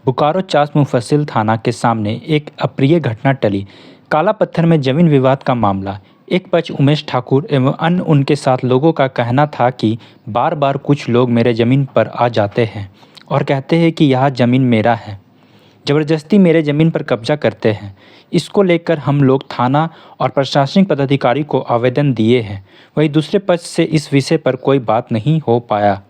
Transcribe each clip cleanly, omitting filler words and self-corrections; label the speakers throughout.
Speaker 1: बोकारो चास मुफस्सिल थाना के सामने एक अप्रिय घटना टली। काला पत्थर में जमीन विवाद का मामला। एक पक्ष उमेश ठाकुर एवं अन्य उनके साथ लोगों का कहना था कि बार बार कुछ लोग मेरे ज़मीन पर आ जाते हैं और कहते हैं कि यह ज़मीन मेरा है, ज़बरदस्ती मेरे ज़मीन पर कब्जा करते हैं। इसको लेकर हम लोग थाना और प्रशासनिक पदाधिकारी को आवेदन दिए हैं। वहीं दूसरे पक्ष से इस विषय पर कोई बात नहीं हो पाया।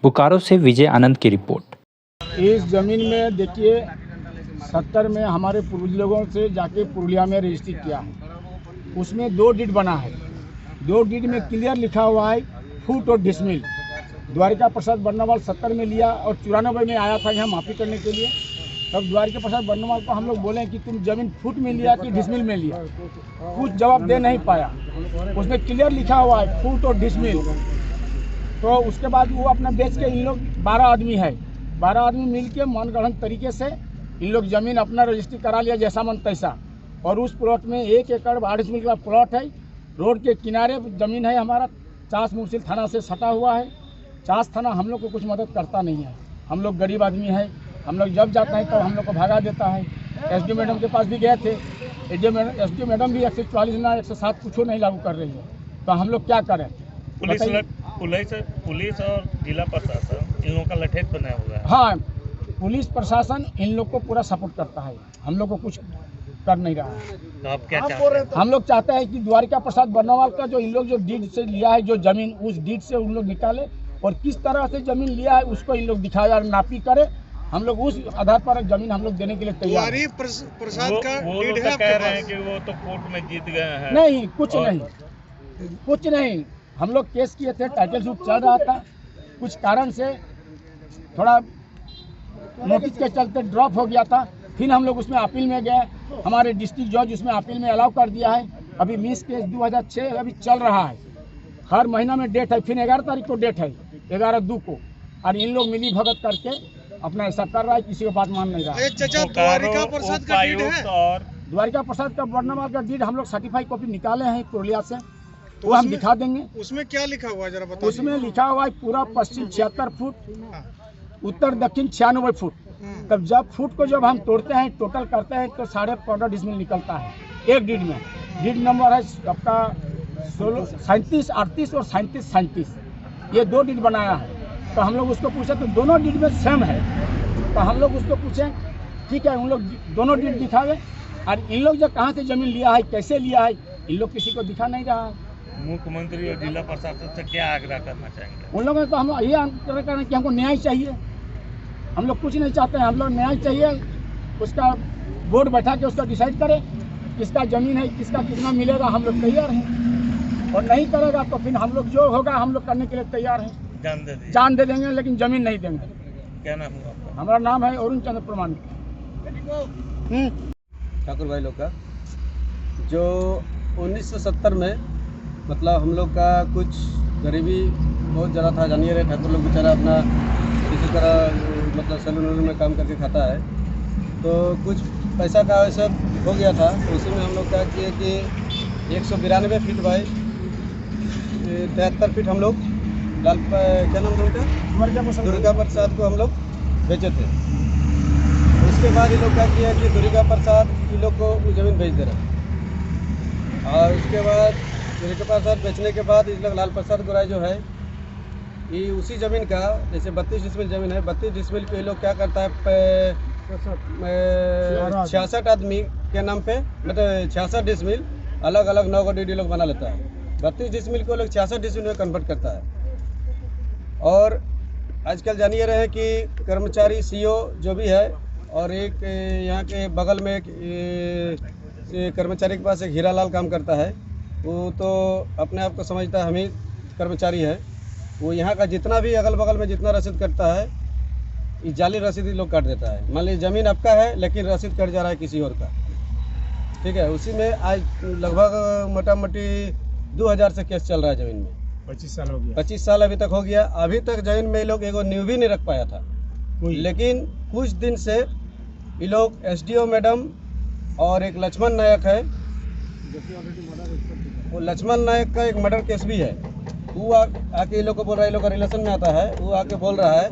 Speaker 1: बोकारो से विजय आनंद की रिपोर्ट।
Speaker 2: इस ज़मीन में देखिए 70 में हमारे पूर्वजों से जाके पुरुलिया में रजिस्ट्री किया है। उसमें 2 डीड बना है। 2 डीड में क्लियर लिखा हुआ है फुट और डिसमिल। द्वारिका प्रसाद बर्नवाल 70 में लिया और 94 में आया था यहाँ माफ़ी करने के लिए। तब द्वारिका प्रसाद बर्नवाल को हम लोग बोले कि तुम ज़मीन फुट में लिया कि डिसमिल में लिया, कुछ जवाब दे नहीं पाया। उसमें क्लियर लिखा हुआ है फुट और डिसमिल। तो उसके बाद वो अपना बेच के इन लोग 12 आदमी है, 12 आदमी मिल के मनगढ़ंत तरीके से इन लोग ज़मीन अपना रजिस्ट्री करा लिया जैसा मन तैसा। और उस प्लॉट में 1 एकड़ 22 मिल का प्लॉट है। रोड के किनारे ज़मीन है हमारा। चास मुफस्सिल थाना से सटा हुआ है। चास थाना हम लोग को कुछ मदद करता नहीं है। हम लोग गरीब आदमी है। हम लोग जब जाते हैं तो हम लोग को भगा देता है। एसडीओ मैडम के पास भी गए थे। एसडीओ मैडम भी 140 ना 107 कुछ नहीं लागू कर रही है। तो हम लोग क्या करें?
Speaker 3: पुलिस और जिला प्रशासन इन लोगों का लठेत बनाया हुआ है।
Speaker 2: हाँ, पुलिस प्रशासन इन लोग को पूरा सपोर्ट करता है। हम लोग को कुछ कर नहीं रहा है।
Speaker 3: तो आप क्या चाहते हैं?
Speaker 2: हम लोग चाहते हैं कि द्वारिका प्रसाद बर्नवाल का जो इन लोग जो डीड से लिया है जो ज़मीन, उस डीड से उन लोग निकाले और किस तरह से ज़मीन लिया है उसको इन लोग दिखाया, नापी करे। हम लोग उस आधार पर ज़मीन हम लोग देने के लिए तैयार हैं।
Speaker 3: प्रसाद का डीड है, कह रहे हैं कि वो तो कोर्ट में जीत गए हैं।
Speaker 2: नहीं, कुछ नहीं। हम लोग केस किए थे, टाइटल सूट चल रहा था। कुछ कारण से थोड़ा नोटिस के चलते ड्रॉप हो गया था। फिर हम लोग उसमें अपील में गए। हमारे डिस्ट्रिक्ट जज उसमें अपील में अलाउ कर दिया है। अभी मिस केस 2006 अभी चल रहा है। हर महीना में डेट है। फिर 11 तारीख को डेट है, 11/2 को। और इन लोग मिली भगत करके अपना ऐसा कर रहा है, किसी को बात मान नहीं रहा है।
Speaker 3: द्वारिका प्रसाद का डीड है और
Speaker 2: द्वारिका प्रसाद का बर्नवाल का डीड हम लोग सर्टिफाइड कॉपी निकाले हैं पुरुलिया से। तो हम दिखा देंगे।
Speaker 4: उसमें क्या लिखा हुआ है जरा बताइए।
Speaker 2: उसमें लिखा हुआ है पूरा पश्चिम 76 फुट, उत्तर दक्षिण 96 फुट। तब जब फुट को जब हम तोड़ते हैं, टोटल करते हैं तो 15.5 डिसमिल निकलता है एक डीड में। डीड नंबर है आपका 37 38 और 37 37। ये 2 डीड बनाया है। तो हम लोग उसको पूछे तो दोनों डीड में सेम है। तो हम लोग उसको पूछे, ठीक है, उन लोग दोनों डीड दिखावे। और इन लोग जो कहाँ से ज़मीन लिया है, कैसे लिया है, इन लोग किसी को दिखा नहीं रहा है।
Speaker 3: मुख्यमंत्री और जिला प्रशासन से क्या आग्रह करना चाहेंगे?
Speaker 2: उन लोगों ने तो हम ये आग्रह करना कि हमको न्याय चाहिए। हम लोग कुछ नहीं चाहते हैं, हम लोग न्याय चाहिए। उसका बोर्ड बैठा के उसका डिसाइड करे किसका ज़मीन है, किसका कितना मिलेगा। हम लोग तैयार हैं। और नहीं करेगा तो फिर हम लोग जो होगा हम लोग करने के लिए तैयार हैं। जान दे देंगे, लेकिन ज़मीन नहीं देंगे।
Speaker 3: क्या नाम है आपका?
Speaker 2: हमारा नाम है अरुण चंद्र प्रमाणिक।
Speaker 5: ठाकुर भाई लोग का जो 1970 में मतलब हम लोग का कुछ गरीबी बहुत ज़्यादा था। जानिए रहे ठाकुर लोग बेचारा अपना किसी तरह मतलब सैलून में काम करके खाता है। तो कुछ पैसा का वैसा हो गया था। तो उसी में हम लोग क्या किए कि 192 फीट बाई 73 फीट हम लोग क्या नाम उनका दुर्गा प्रसाद को हम लोग बेचे थे। उसके बाद ये लोग क्या किया कि दुर्गा प्रसाद इन लोग को वो ज़मीन बेच दे रहा। और उसके बाद दुर्गा प्रसाद बेचने के बाद इस लोग लाल प्रसाद गोराई जो है ये उसी ज़मीन का, जैसे 32 डिसमिल ज़मीन है, 32 डिसमिल पे ये लोग क्या करता है 66 आदमी के नाम पे मतलब 66 डिसमिल अलग अलग 9 डीडी लोग बना लेता है। 32 डिसमिल को लोग 66 डिसमिल में कन्वर्ट करता है। और आजकल जानिए रहे कि कर्मचारी सीओ जो भी है और एक यहाँ के बगल में एक कर्मचारी के पास एक हीरालाल काम करता है। वो तो अपने आप को समझता है हम ही कर्मचारी है। वो यहाँ का जितना भी अगल बगल में जितना रसीद कटता है ये जाली रसीद लोग काट देता है। मान लीजिए ज़मीन आपका है लेकिन रसीद कट जा रहा है किसी और का, ठीक है। उसी में आज लगभग मोटा मोटी 2000 से केस चल रहा है ज़मीन में।
Speaker 2: 25 साल हो गया।
Speaker 5: 25 साल अभी तक हो गया। अभी तक ज़मीन में ये लोग एगो न्यू भी नहीं रख पाया था। लेकिन कुछ दिन से ये लोग एसडीओ मैडम और एक लक्ष्मण नायक है, वो लक्ष्मण नायक का एक मर्डर केस भी है। वो आके ये लोग को बोल रहा है, ये लोग का रिलेशन में आता है। वो आके बोल रहा है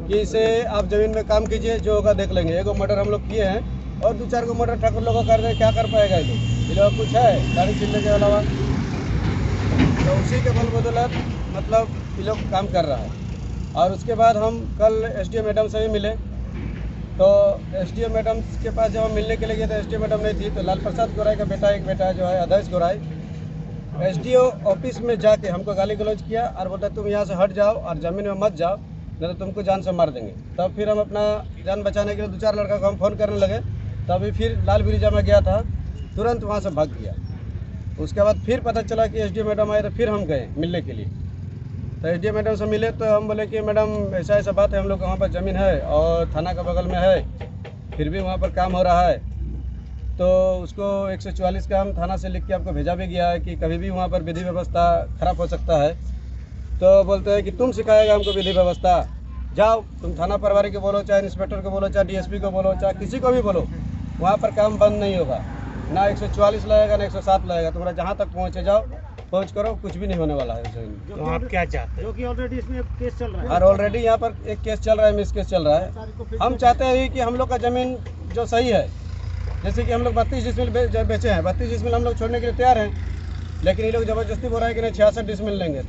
Speaker 5: कि इसे आप ज़मीन में काम कीजिए, जो होगा देख लेंगे। एगो मर्डर हम लोग किए हैं और 2-4 गो मर्डर ठाकुर लोगों का कर रहे हैं, क्या कर पाएगा ये लोग कुछ है गाड़ी छीनने के अलावा। तो उसी के बल बदौलत मतलब ये लोग काम कर रहा है। और उसके बाद हम कल एसडीओ मैडम से भी मिले, तो एसडीओ मैडम के पास जब हम मिलने के लिए गए तो एसडीओ मैडम नहीं थी, तो लाल प्रसाद गौराई का एक बेटा जो है अधेश गौराई, एसडीओ ऑफिस में जाके हमको गाली गलौज किया और बोलता तुम यहाँ से हट जाओ और ज़मीन में मत जाओ, नहीं तो तुमको जान से मार देंगे। तब फिर हम अपना जान बचाने के लिए 2-4 लड़का को हम फ़ोन करने लगे। तभी फिर लाल ब्रिजा में गया था, तुरंत वहाँ से भाग गया। उसके बाद फिर पता चला कि एसडीओ मैडम आए, तो फिर हम गए मिलने के लिए। तो एसडीओ मैडम से मिले तो हम बोले कि मैडम ऐसा ऐसा बात है, हम लोग वहाँ पर ज़मीन है और थाना का बगल में है, फिर भी वहाँ पर काम हो रहा है। तो उसको 144 का हम थाना से लिख के आपको भेजा भी गया है कि कभी भी वहाँ पर विधि व्यवस्था खराब हो सकता है। तो बोलते हैं कि तुम सिखाएगा हमको विधि व्यवस्था, जाओ तुम थाना प्रभारी को बोलो, चाहे इंस्पेक्टर को बोलो, चाहे डीएसपी को बोलो, चाहे किसी को भी बोलो, वहाँ पर काम बंद नहीं होगा। ना 144 लगेगा ना 107 लगेगा, तुम्हारा जहाँ तक पहुँचे जाओ, पहुँच करो, कुछ भी नहीं होने वाला है।
Speaker 3: तो आप क्या चाहते हैं?
Speaker 4: जो कि ऑलरेडी इसमें केस चल रहा है
Speaker 5: और ऑलरेडी यहाँ पर एक केस चल रहा है, मिस केस चल रहा है। हम चाहते हैं कि हम लोग का ज़मीन जो सही है, जैसे कि हम लोग 32 डिसमिल बेचे हैं, 32 डिसमिल हम लोग छोड़ने के लिए तैयार हैं, लेकिन ये लोग ज़बरदस्ती बोल रहे हैं कि नहीं 66 डिसमिल लेंगे।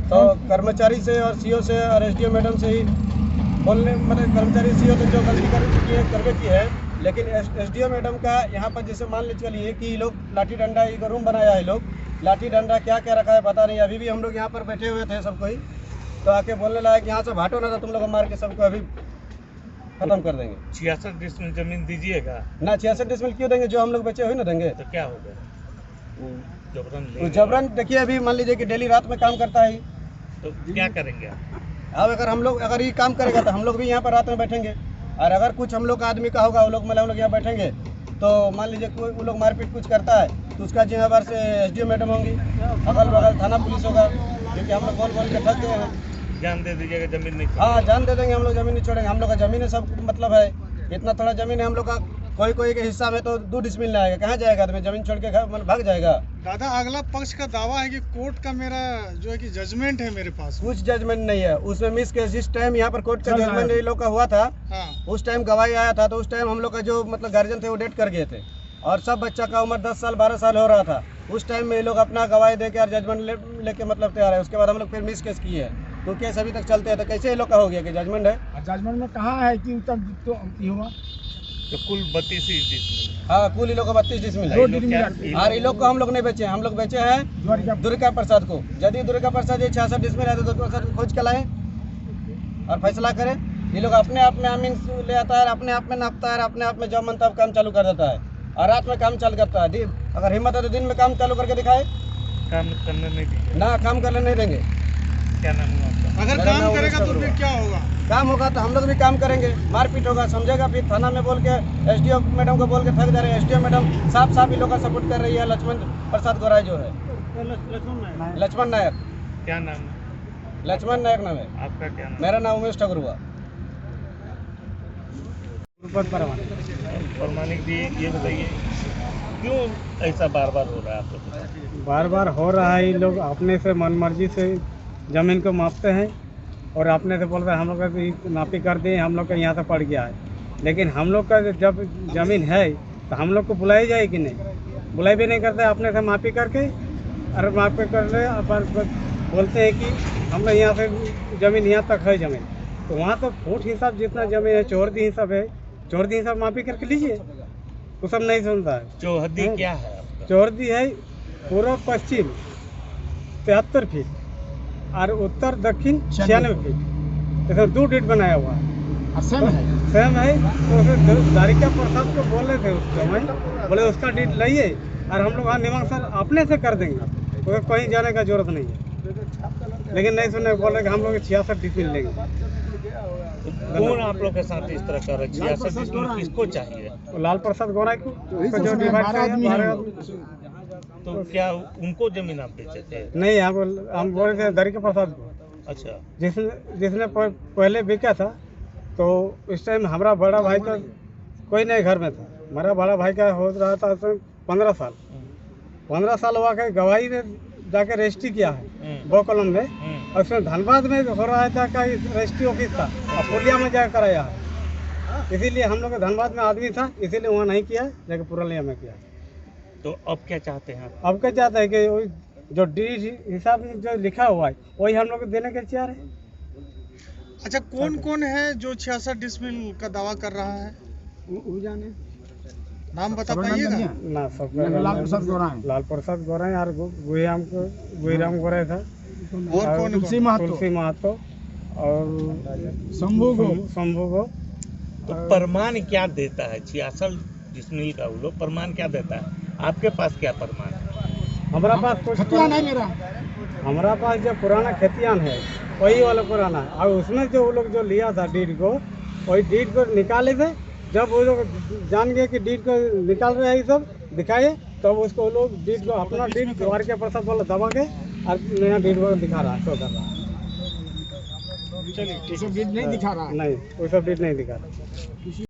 Speaker 5: तो कर्मचारी से और सीओ से और एसडीओ मैडम से ही बोलने, मतलब कर्मचारी सीओ तो जो गलती करके की है, लेकिन एसडीओ मैडम का यहाँ पर जैसे मान लीजिए चलिए कि ये लोग लाठी डंडा एक रूम बनाया है, लोग लाठी डंडा क्या क्या रखा है पता नहीं। अभी भी हम लोग यहाँ पर बैठे हुए थे सबको ही, तो आके बोलने लगा कि यहाँ से भाटो ना, था तुम लोग को मार के सबको अभी खत्म कर देंगे।
Speaker 3: 66 डिसमिल जमीन दीजिएगा
Speaker 5: ना 66 डिसमिल क्यों देंगे, जो हम लोग बचे हुए ना देंगे।
Speaker 3: तो क्या होगा? जबरन
Speaker 5: तो
Speaker 3: लेंगे।
Speaker 5: जबरन देखिए, अभी मान लीजिए कि डेली रात में काम करता है,
Speaker 3: तो क्या करेंगे आप?
Speaker 5: अब अगर ये काम करेगा तो हम लोग भी यहाँ पर रात में बैठेंगे, और अगर कुछ हम लोग का आदमी का होगा, वो लोग मतलब हम लोग यहाँ बैठेंगे, तो मान लीजिए कोई वो लोग मारपीट कुछ करता है तो उसका जिम्मेदार से एसडीओ मैडम होंगी, अगल बगल थाना पुलिस होगा, क्योंकि हम लोग बोल के थक गए हैं।
Speaker 3: जान दे दीजिएगा, जमीन नहीं
Speaker 5: हाँ, जान दे देंगे, हम लोग ज़मीन नहीं छोड़ेंगे। हम लोग का ज़मीन है, सब मतलब है, इतना थोड़ा ज़मीन है हम लोग का, कोई के हिस्सा में तो 2 डिसमिल लाएगा, कहाँ जाएगा आदमी, ज़मीन छोड़ के भाग जाएगा।
Speaker 4: दादा अगला पक्ष का दावा है कि कोर्ट का मेरा जो है कि जजमेंट है मेरे पास।
Speaker 5: कुछ जजमेंट नहीं है उसमें, मिस केस जिस टाइम यहाँ पर कोर्ट का जजमेंट ये लोग का हुआ था,
Speaker 4: हाँ
Speaker 5: उस टाइम गवाही आया था, तो उस टाइम हम लोग का जो मतलब गार्जियन थे वो डेट कर गए थे, और सब बच्चा का उम्र 10 साल 12 साल हो रहा था। उस टाइम में ये लोग अपना गवाही दे के और जजमेंट लेके मतलब तैयार है। उसके बाद हम लोग फिर मिस केस किए हैं, तो केस अभी तक चलते हैं, तो कैसे ये लोग का हो गया कि जजमेंट है।
Speaker 2: जजमेंट में कहाँ है कि उत्तर तो हुआ
Speaker 3: तो कुल 32 ही डिसमिल।
Speaker 5: हाँ, कुल ये लोग का 32 डिसमिल है,
Speaker 2: दो डिसमिल
Speaker 5: और ये लोग को हम लोग नहीं बेचे, हम लोग बेचे हैं दुर्गा प्रसाद को। यदि दुर्गा प्रसाद ये 66 डिसमिल है तो दुर्गा प्रसाद को खोज के लाएं और फैसला करें। ये लोग अपने आप में अमीन ले आता है, अपने आप में नापता है, अपने आप में जब मन तब काम चालू कर देता है, और रात में काम चालू करता है। अगर हिम्मत है तो दिन में काम चालू करके दिखाए।
Speaker 3: काम करने नहीं दीजिए।
Speaker 5: ना, काम करने नहीं देंगे।
Speaker 3: क्या नाम है आपका?
Speaker 4: अगर
Speaker 5: मेरा
Speaker 4: काम
Speaker 5: नाम
Speaker 4: करेगा तो
Speaker 5: उमेश
Speaker 4: फिर क्या होगा?
Speaker 5: काम होगा तो हम लोग भी काम करेंगे, मारपीट होगा, समझेगा, फिर थाना में बोल के एसडीओ मैडम को बोल के थक जा रहे हैं। एसडीओ मैडम साफ ही लोग का सपोर्ट कर रही है, लक्ष्मण प्रसाद गौराई जो है, लक्ष्मण नायक,
Speaker 3: क्या नाम है
Speaker 5: लक्ष्मण नायक नाम है।
Speaker 3: आपका? क्या नाम?
Speaker 5: मेरा नाम उमेश ठाकुर हुआ।
Speaker 3: परमानिक जी, ये बताइए क्यों ऐसा बार बार हो रहा है आप लोग?
Speaker 6: बार बार हो रहा है, ये लोग अपने से मनमर्जी से ज़मीन को मापते हैं और अपने से बोल रहे हैं हम लोग का नापी कर दिए, हम लोग का यहाँ से पड़ गया है। लेकिन हम लोग का जब ज़मीन है तो हम लोग को बुलाई जाए कि नहीं, बुलाई भी नहीं करते, अपने से मापी करके और मापी कर ले बोलते हैं कि हम लोग यहाँ से ज़मीन यहाँ तक है ज़मीन, तो वहाँ तो फुट हिसाब जितना ज़मीन है, चौहदी हिसाब है, चौहदी हिसाब मापी करके लीजिए। वो सब नहीं सुनता है।
Speaker 3: चौहदी क्या है आपका?
Speaker 6: चौहदी है पूर्व पश्चिम 73 फीट और उत्तर दक्षिण 96 फीट, इसमें 2 डिट बनाया हुआ है।
Speaker 2: सेम है,
Speaker 6: सेम है। तो उसे द्वारिका प्रसाद को बोल रहे थे उस समय, बोले उसका डिट लाइए और हम लोग निमक सर अपने से कर देंगे, उसे कहीं जाने का जरूरत नहीं है। लेकिन नहीं सुने, बोल रहे कि हम लोग 66 डिसमिल लेंगे।
Speaker 3: कौन आप लोग के साथ इस तरह कर रहे हैं? 66 डिसमिल किसको चाहिए?
Speaker 6: तो लाल प्रसाद गौराई को, उसको जो डिवाइड किया,
Speaker 3: तो क्या उनको जमीन आप बेचे थे?
Speaker 6: नहीं, हम बोल रहे थे द्वारिका प्रसाद को।
Speaker 3: अच्छा,
Speaker 6: जिसने पहले बिका था, तो इस टाइम हमारा बड़ा भाई तो कोई नहीं घर में था। हमारा बड़ा भाई का हो रहा था 15 साल हुआ के गवाही जाके रजिस्ट्री किया है वो कॉलम में, और उसमें धनबाद में हो रहा था का रजिस्ट्री ऑफिस था, और पुरलिया में जाकर कराया है। इसीलिए हम लोग धनबाद में आदमी था, इसीलिए वहाँ नहीं किया, जाके पुरलिया में किया।
Speaker 3: तो अब क्या चाहते हैं आप?
Speaker 6: अब क्या चाहता है कि वही जो डी हिसाब में जो लिखा हुआ है वही हम लोग देने के तैयार है।
Speaker 4: अच्छा, कौन कौन है जो 66 डिसमिल का दावा कर रहा है?
Speaker 6: वो जाने
Speaker 4: नाम बता पाइएगा?
Speaker 6: ना सब
Speaker 2: लाल प्रसाद गौराएं,
Speaker 6: लाल प्रसाद गौराएं और गुहीराम गौराई था,
Speaker 4: और कौन
Speaker 2: तुलसी महतो,
Speaker 6: तुलसी महतो और शंभू को।
Speaker 3: तो प्रमाण क्या देता है 66 डिसमिल का? वो लोग प्रमाण क्या देता है? आपके पास क्या प्रमाण है?
Speaker 6: हमारा पास कुछ
Speaker 2: खतियान है मेरा।
Speaker 6: हमारा पास जो पुराना खेतियान है वही वाला पुराना है, और उसमें जो वो लोग जो लिया था डीड को, वही डीड को निकाले थे। जब वो लोग जान गए कि डीड को निकाल रहे हैं, ये सब दिखाए, तब तो उसको वो लोग डीड को अपना डीड द्वार के प्रसाद वाला दबा के और नया डीड को दिखा रहा है, शो कर रहा है।
Speaker 2: चलिए, डीड नहीं दिखा रहा है।
Speaker 6: नहीं, वो सब डीड नहीं दिखा रहा।